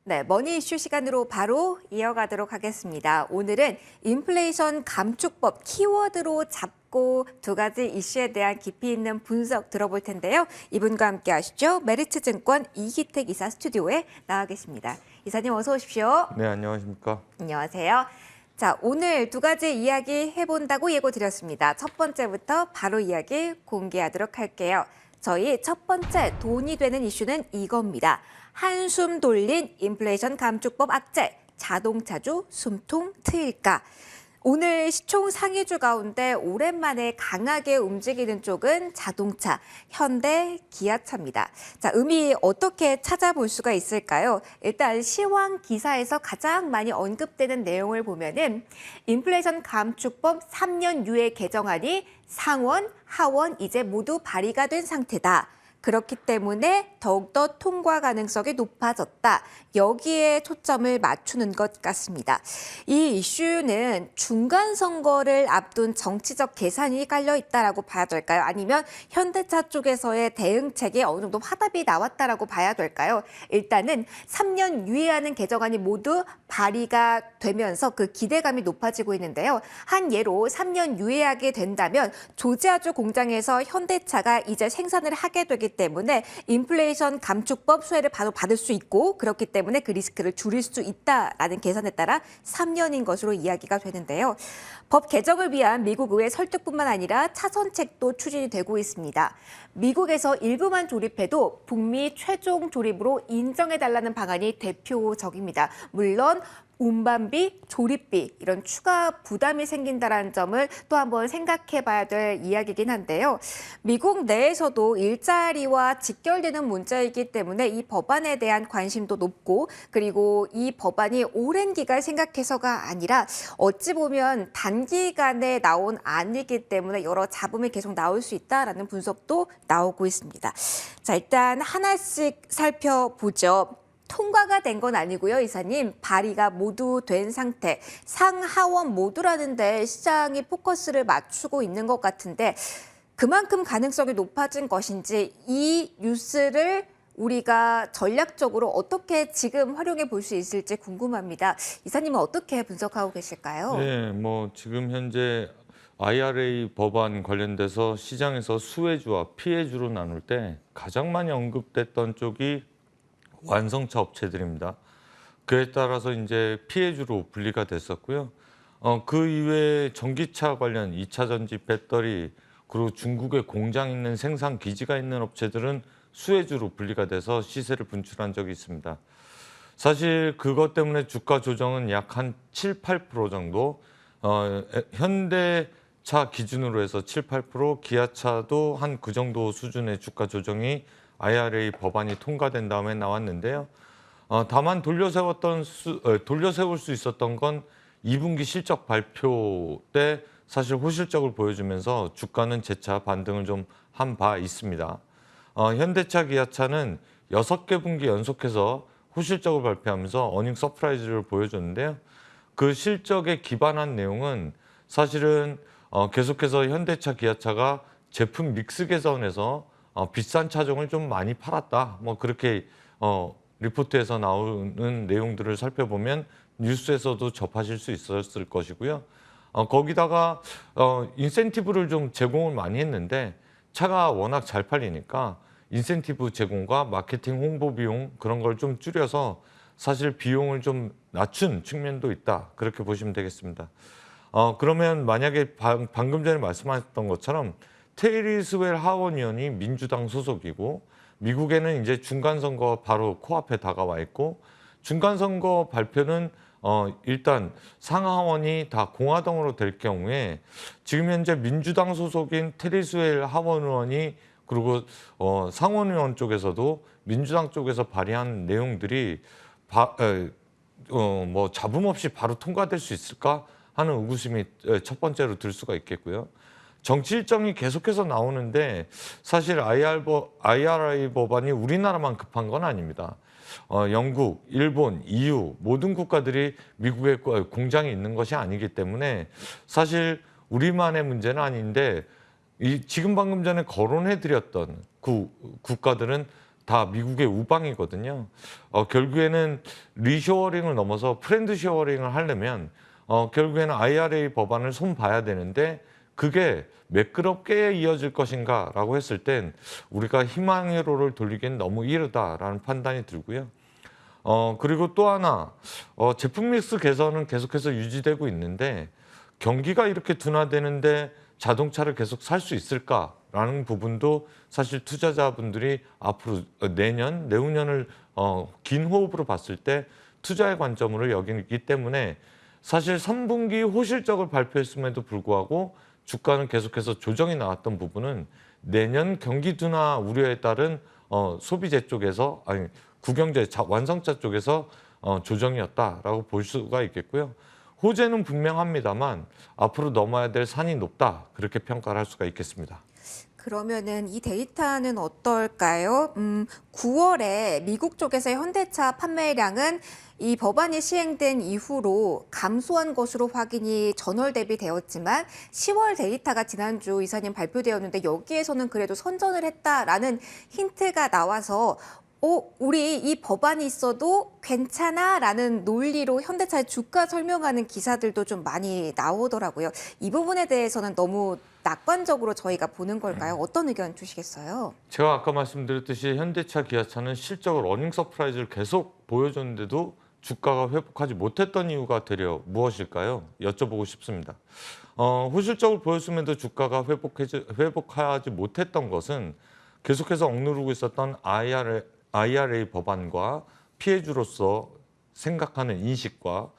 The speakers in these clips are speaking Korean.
네, 머니 이슈 시간으로 바로 이어가도록 하겠습니다. 오늘은 인플레이션 감축법 키워드로 잡고 두 가지 이슈에 대한 깊이 있는 분석 들어볼 텐데요. 이분과 함께 하시죠. 메리츠증권 이희택 이사 스튜디오에 나와 계십니다. 이사님 어서 오십시오. 네, 안녕하십니까. 안녕하세요. 자, 오늘 두 가지 이야기 해본다고 예고 드렸습니다. 첫 번째부터 바로 이야기 공개하도록 할게요. 저희 첫 번째 돈이 되는 이슈는 이겁니다. 한숨 돌린 인플레이션 감축법 악재, 자동차주 숨통 트일까? 오늘 시총 상위주 가운데 오랜만에 강하게 움직이는 쪽은 자동차, 현대, 기아차입니다. 자, 의미 어떻게 찾아볼 수가 있을까요? 일단 시황 기사에서 가장 많이 언급되는 내용을 보면은 인플레이션 감축법 3년 유예 개정안이 상원, 하원 이제 모두 발의가 된 상태다. 그렇기 때문에 더욱더 통과 가능성이 높아졌다. 여기에 초점을 맞추는 것 같습니다. 이 이슈는 중간 선거를 앞둔 정치적 계산이 깔려 있다라고 봐야 될까요? 아니면 현대차 쪽에서의 대응책에 어느 정도 화답이 나왔다라고 봐야 될까요? 일단은 3년 유예하는 개정안이 모두 발의가 되면서 그 기대감이 높아지고 있는데요. 한 예로 3년 유예하게 된다면 조지아주 공장에서 현대차가 이제 생산을 하게 되기 때문에 인플레이션 감축법 수혜를 바로 받을 수 있고 그렇기 때문에 그 리스크를 줄일 수 있다라는 계산에 따라 3년인 것으로 이야기가 되는데요. 법 개정을 위한 미국 의회 설득뿐만 아니라 차선책도 추진이 되고 있습니다. 미국에서 일부만 조립해도 북미 최종 조립으로 인정해달라는 방안이 대표적입니다. 물론 운반비, 조립비 이런 추가 부담이 생긴다는 점을 또 한번 생각해 봐야 될 이야기이긴 한데요. 미국 내에서도 일자리와 직결되는 문제이기 때문에 이 법안에 대한 관심도 높고 그리고 이 법안이 오랜 기간 생각해서가 아니라 어찌 보면 단기간에 나온 안이기 때문에 여러 잡음이 계속 나올 수 있다라는 분석도 나오고 있습니다. 자, 일단 하나씩 살펴보죠. 통과가 된 건 아니고요, 이사님. 발의가 모두 된 상태. 상하원 모두라는데 시장이 포커스를 맞추고 있는 것 같은데 그만큼 가능성이 높아진 것인지 이 뉴스를 우리가 전략적으로 어떻게 지금 활용해 볼 수 있을지 궁금합니다. 이사님은 어떻게 분석하고 계실까요? 네, 지금 현재 IRA 법안 관련돼서 시장에서 수혜주와 피해주로 나눌 때 가장 많이 언급됐던 쪽이 완성차 업체들입니다. 그에 따라서 이제 피해주로 분리가 됐었고요. 그 이외에 전기차 관련 2차 전지 배터리 그리고 중국에 공장 있는 생산 기지가 있는 업체들은 수혜주로 분리가 돼서 시세를 분출한 적이 있습니다. 사실 그것 때문에 주가 조정은 약 한 7, 8% 정도, 현대차 기준으로 해서 7, 8%, 기아차도 한 그 정도 수준의 주가 조정이 IRA 법안이 통과된 다음에 나왔는데요. 다만 돌려세울 수 있었던 건 2분기 실적 발표 때 사실 호실적을 보여주면서 주가는 재차 반등을 좀 한 바 있습니다. 현대차, 기아차는 6개 분기 연속해서 호실적을 발표하면서 어닝 서프라이즈를 보여줬는데요. 그 실적에 기반한 내용은 사실은 계속해서 현대차, 기아차가 제품 믹스 개선에서 비싼 차종을 좀 많이 팔았다. 그렇게 리포트에서 나오는 내용들을 살펴보면 뉴스에서도 접하실 수 있었을 것이고요. 거기다가 인센티브를 좀 제공을 많이 했는데 차가 워낙 잘 팔리니까 인센티브 제공과 마케팅 홍보 비용 그런 걸 좀 줄여서 사실 비용을 좀 낮춘 측면도 있다. 그렇게 보시면 되겠습니다. 그러면 만약에 방금 전에 말씀하셨던 것처럼 테리 스웰 하원 의원이 민주당 소속이고 미국에는 이제 중간선거가 바로 코앞에 다가와 있고 중간선거 발표는 일단 상하원이 다 공화당으로 될 경우에 지금 현재 민주당 소속인 테리 스웰 하원 의원이 그리고 상원 의원 쪽에서도 민주당 쪽에서 발의한 내용들이 잡음 없이 바로 통과될 수 있을까 하는 의구심이 첫 번째로 들 수가 있겠고요. 정치 일정이 계속해서 나오는데 사실 IRA 법안이 우리나라만 급한 건 아닙니다. 영국, 일본, EU 모든 국가들이 미국에 공장이 있는 것이 아니기 때문에 사실 우리만의 문제는 아닌데 지금 방금 전에 거론해드렸던 그 국가들은 다 미국의 우방이거든요. 결국에는 리쇼어링을 넘어서 프렌드쇼어링을 하려면 결국에는 IRA 법안을 손봐야 되는데 그게 매끄럽게 이어질 것인가라고 했을 땐 우리가 희망회로를 돌리기엔 너무 이르다라는 판단이 들고요. 그리고 또 하나 제품 믹스 개선은 계속해서 유지되고 있는데 경기가 이렇게 둔화되는데 자동차를 계속 살 수 있을까라는 부분도 사실 투자자분들이 앞으로 내년, 내후년을 긴 호흡으로 봤을 때 투자의 관점으로 여기기 때문에 사실 3분기 호실적을 발표했음에도 불구하고 주가는 계속해서 조정이 나왔던 부분은 내년 경기 둔화 우려에 따른 소비재 쪽에서 아니 국영재 완성차 쪽에서 조정이었다라고 볼 수가 있겠고요. 호재는 분명합니다만 앞으로 넘어야 될 산이 높다 그렇게 평가를 할 수가 있겠습니다. 그러면은 이 데이터는 어떨까요? 9월에 미국 쪽에서의 현대차 판매량은 이 법안이 시행된 이후로 감소한 것으로 확인이 전월 대비 되었지만 10월 데이터가 지난주 이사님 발표되었는데 여기에서는 그래도 선전을 했다라는 힌트가 나와서 우리 이 법안이 있어도 괜찮아라는 논리로 현대차의 주가 설명하는 기사들도 좀 많이 나오더라고요. 이 부분에 대해서는 너무 낙관적으로 저희가 보는 걸까요? 어떤 의견 주시겠어요? 제가 아까 말씀드렸듯이 현대차, 기아차는 실적으로 어닝 서프라이즈를 계속 보여줬는데도 주가가 회복하지 못했던 이유가 되려 무엇일까요? 여쭤보고 싶습니다. 호실적을 보였음에도 주가가 회복하지 못했던 것은 계속해서 억누르고 있었던 IRA 법안과 피해주로서 생각하는 인식과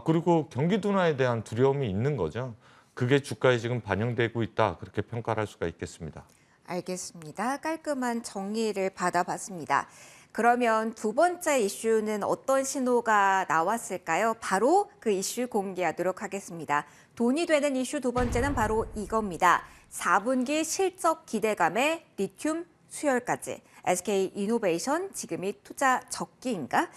그리고 경기 둔화에 대한 두려움이 있는 거죠. 그게 주가에 지금 반영되고 있다 그렇게 평가를 할 수가 있겠습니다. 알겠습니다. 깔끔한 정리를 받아봤습니다. 그러면 두 번째 이슈는 어떤 신호가 나왔을까요? 바로 그 이슈 공개하도록 하겠습니다. 돈이 되는 이슈 두 번째는 바로 이겁니다. 4분기 실적 기대감에 리튬 수혈까지. SK 이노베이션 지금이 투자 적기인가?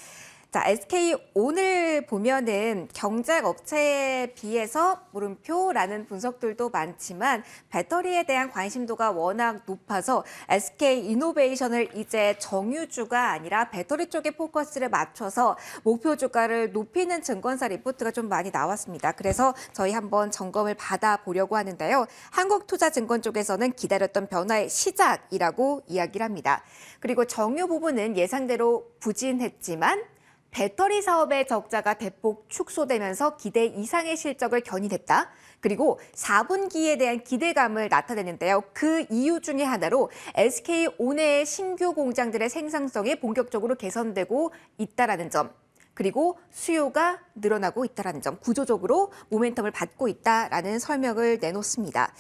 자, SK 오늘 보면은 경쟁 업체에 비해서 물음표라는 분석들도 많지만 배터리에 대한 관심도가 워낙 높아서 SK 이노베이션을 이제 정유주가 아니라 배터리 쪽에 포커스를 맞춰서 목표 주가를 높이는 증권사 리포트가 좀 많이 나왔습니다. 그래서 저희 한번 점검을 받아보려고 하는데요. 한국투자증권 쪽에서는 기다렸던 변화의 시작이라고 이야기를 합니다. 그리고 정유 부분은 예상대로 부진했지만 배터리 사업의 적자가 대폭 축소되면서 기대 이상의 실적을 견인했다. 그리고 4분기에 대한 기대감을 나타내는데요. 그 이유 중에 하나로 SK온의 신규 공장들의 생산성이 본격적으로 개선되고 있다라는 점. 그리고 수요가 늘어나고 있다는 점, 구조적으로 모멘텀을 받고 있다라는 설명을 내놓습니다.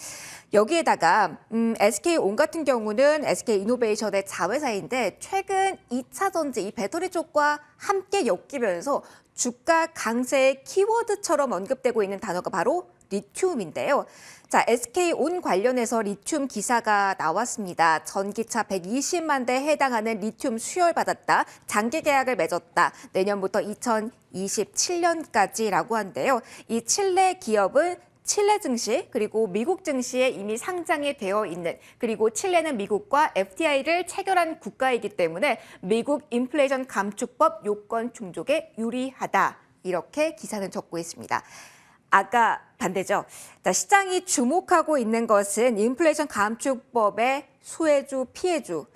여기에다가 SK온 같은 경우는 SK이노베이션의 자회사인데 최근 2차 전지, 이 배터리 쪽과 함께 엮이면서 주가 강세의 키워드처럼 언급되고 있는 단어가 바로 리튬인데요. 자, SK온 관련해서 리튬 기사가 나왔습니다. 전기차 120만 대에 해당하는 리튬 수혈받았다. 장기 계약을 맺었다. 내년부터 2027년까지라고 한데요. 이 칠레 기업은 칠레 증시 그리고 미국 증시에 이미 상장이 되어 있는, 그리고 칠레는 미국과 FTA를 체결한 국가이기 때문에 미국 인플레이션 감축법 요건 충족에 유리하다. 이렇게 기사는 적고 있습니다. 아까 반대죠. 시장이 주목하고 있는 것은 인플레이션 감축법의 수혜주, 피해주.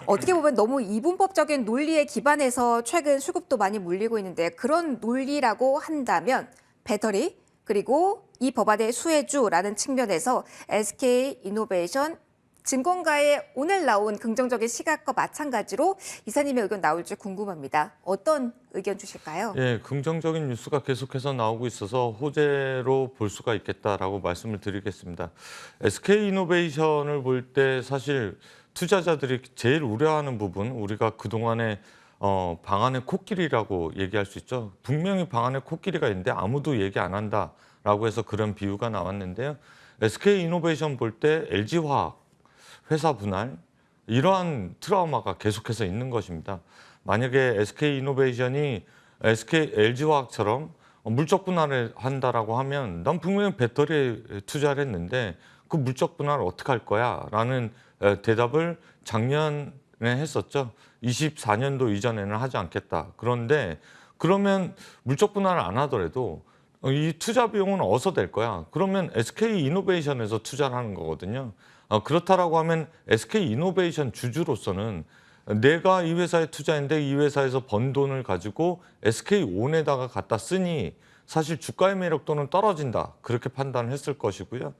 어떻게 보면 너무 이분법적인 논리에 기반해서 최근 수급도 많이 몰리고 있는데 그런 논리라고 한다면 배터리 그리고 이 법안의 수혜주라는 측면에서 SK이노베이션 증권가의 오늘 나온 긍정적인 시각과 마찬가지로 이사님의 의견 나올지 궁금합니다. 어떤 의견 주실까요? 예, 긍정적인 뉴스가 계속해서 나오고 있어서 호재로 볼 수가 있겠다라고 말씀을 드리겠습니다. SK이노베이션을 볼 때 사실 투자자들이 제일 우려하는 부분, 우리가 그동안에 방안의 코끼리라고 얘기할 수 있죠. 분명히 방안의 코끼리가 있는데 아무도 얘기 안 한다라고 해서 그런 비유가 나왔는데요. SK이노베이션 볼 때 LG화학 회사 분할, 이러한 트라우마가 계속해서 있는 것입니다. 만약에 SK이노베이션이 LG화학처럼 물적 분할을 한다라고 하면 난 분명히 배터리에 투자를 했는데 그 물적 분할을 어떻게 할 거야? 라는 대답을 작년 했었죠. 24년도 이전에는 하지 않겠다. 그런데 그러면 물적 분할을 안 하더라도 이 투자 비용은 어디서 될 거야? 그러면 SK 이노베이션에서 투자를 하는 거거든요. 그렇다라고 하면 SK 이노베이션 주주로서는 내가 이 회사에 투자했는데 이 회사에서 번 돈을 가지고 SK온에다가 갖다 쓰니 사실 주가의 매력도는 떨어진다. 그렇게 판단을 했을 것이고요.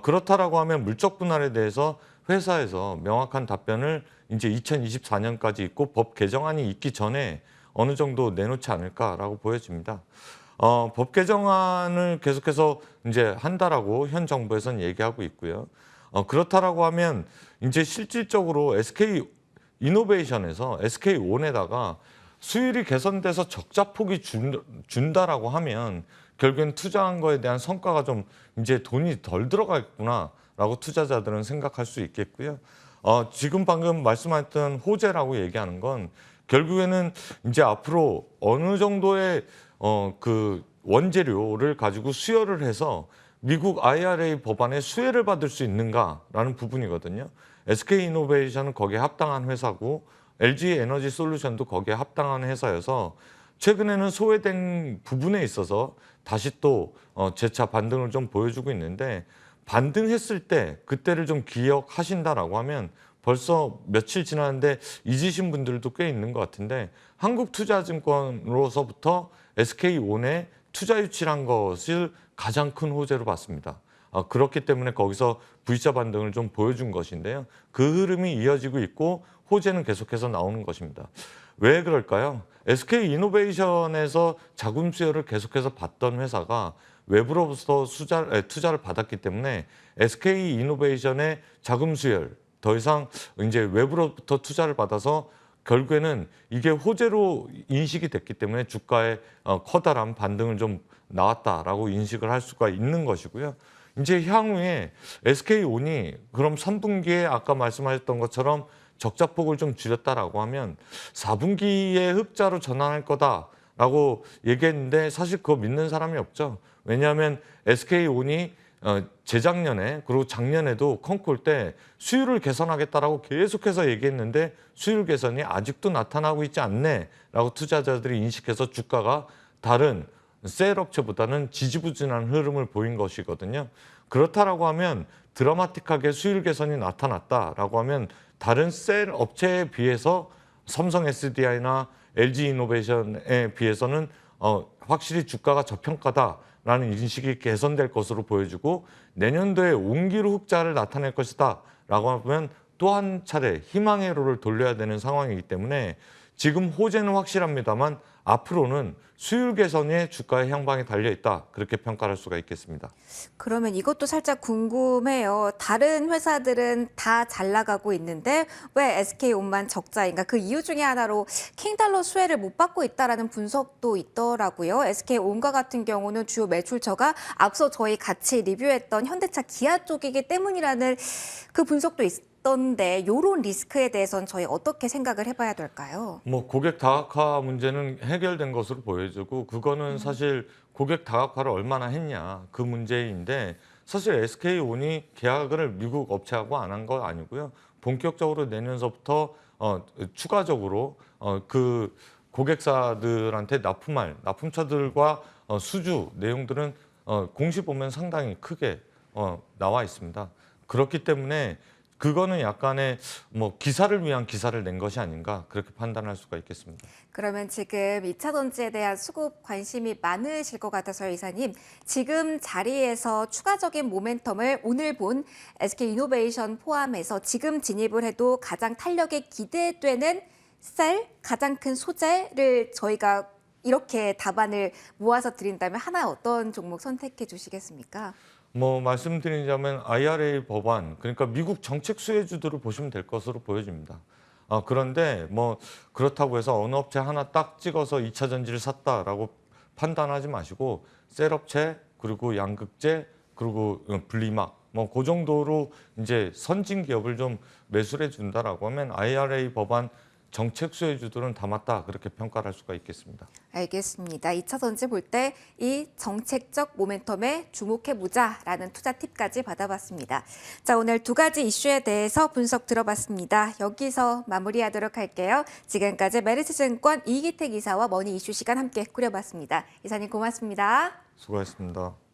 그렇다라고 하면 물적 분할에 대해서 회사에서 명확한 답변을 이제 2024년까지 있고 법 개정안이 있기 전에 어느 정도 내놓지 않을까라고 보여집니다. 법 개정안을 계속해서 이제 한다라고 현 정부에서는 얘기하고 있고요. 그렇다라고 하면 이제 실질적으로 SK 이노베이션에서 SK온에다가 수율이 개선돼서 적자 폭이 준다라고 하면 결국엔 투자한 거에 대한 성과가 좀 이제 돈이 덜 들어가겠구나라고 투자자들은 생각할 수 있겠고요. 지금 방금 말씀하셨던 호재라고 얘기하는 건 결국에는 이제 앞으로 어느 정도의 그 원재료를 가지고 수혈을 해서 미국 IRA 법안에 수혜를 받을 수 있는가라는 부분이거든요. SK이노베이션은 거기에 합당한 회사고 LG에너지솔루션도 거기에 합당한 회사여서 최근에는 소외된 부분에 있어서 다시 또 재차 반등을 좀 보여주고 있는데 반등했을 때 그때를 좀 기억하신다라고 하면 벌써 며칠 지났는데 잊으신 분들도 꽤 있는 것 같은데 한국투자증권으로서부터 SK온에 투자 유치한 것을 가장 큰 호재로 봤습니다. 그렇기 때문에 거기서 V자 반등을 좀 보여준 것인데요. 그 흐름이 이어지고 있고 호재는 계속해서 나오는 것입니다. 왜 그럴까요? SK이노베이션에서 자금 수혜를 계속해서 받던 회사가 외부로부터 투자를 받았기 때문에 SK이노베이션의 자금 수혈 더 이상 이제 외부로부터 투자를 받아서 결국에는 이게 호재로 인식이 됐기 때문에 주가에 커다란 반등을 좀 나왔다라고 인식을 할 수가 있는 것이고요. 이제 향후에 SK온이 그럼 3분기에 아까 말씀하셨던 것처럼 적자폭을 좀 줄였다라고 하면 4분기에 흑자로 전환할 거다라고 얘기했는데 사실 그거 믿는 사람이 없죠. 왜냐하면 SK온이 재작년에 그리고 작년에도 컨콜 때 수율을 개선하겠다라고 계속해서 얘기했는데 수율 개선이 아직도 나타나고 있지 않네라고 투자자들이 인식해서 주가가 다른 셀 업체보다는 지지부진한 흐름을 보인 것이거든요. 그렇다라고 하면 드라마틱하게 수율 개선이 나타났다라고 하면 다른 셀 업체에 비해서 삼성 SDI나 LG 이노베이션에 비해서는 확실히 주가가 저평가다라는 인식이 개선될 것으로 보여지고 내년도에 온기로 흑자를 나타낼 것이다라고 하면 또 한 차례 희망의 회로를 돌려야 되는 상황이기 때문에 지금 호재는 확실합니다만 앞으로는 수율 개선에 주가의 향방이 달려있다. 그렇게 평가할 수가 있겠습니다. 그러면 이것도 살짝 궁금해요. 다른 회사들은 다 잘 나가고 있는데 왜 SK온만 적자인가? 그 이유 중에 하나로 킹달러 수혜를 못 받고 있다라는 분석도 있더라고요. SK온과 같은 경우는 주요 매출처가 앞서 저희 같이 리뷰했던 현대차 기아 쪽이기 때문이라는 그 분석도 있던데 이런 리스크에 대해서는 저희 어떻게 생각을 해봐야 될까요? 뭐 고객 다각화 문제는 해결된 것으로 보여지고 그거는 사실 고객 다각화를 얼마나 했냐 그 문제인데 사실 SK온이 계약을 미국 업체하고 안 한 거 아니고요. 본격적으로 내년서부터 추가적으로 그 고객사들한테 납품할 납품처들과 수주 내용들은 공시 보면 상당히 크게 나와 있습니다. 그렇기 때문에 그거는 약간의 뭐 기사를 위한 기사를 낸 것이 아닌가 그렇게 판단할 수가 있겠습니다. 그러면 지금 2차 전지에 대한 수급 관심이 많으실 것 같아서요, 이사님. 지금 자리에서 추가적인 모멘텀을 오늘 본 SK이노베이션 포함해서 지금 진입을 해도 가장 탄력이 기대되는 셀, 가장 큰 소재를 저희가 이렇게 답안을 모아서 드린다면 하나 어떤 종목 선택해 주시겠습니까? 뭐 말씀드리자면 IRA 법안 그러니까 미국 정책 수혜주들을 보시면 될 것으로 보여집니다. 그런데 뭐 그렇다고 해서 어느 업체 하나 딱 찍어서 2차 전지를 샀다라고 판단하지 마시고 셀업체 그리고 양극재 그리고 분리막 뭐 그 정도로 이제 선진 기업을 좀 매수해 준다라고 하면 IRA 법안 정책 수혜주들은 담았다 그렇게 평가를 할 수가 있겠습니다. 알겠습니다. 2차 전지 볼 때 이 정책적 모멘텀에 주목해보자라는 투자 팁까지 받아봤습니다. 자, 오늘 두 가지 이슈에 대해서 분석 들어봤습니다. 여기서 마무리하도록 할게요. 지금까지 메리츠증권 이기택 이사와 머니 이슈 시간 함께 꾸려봤습니다. 이사님 고맙습니다. 수고하셨습니다.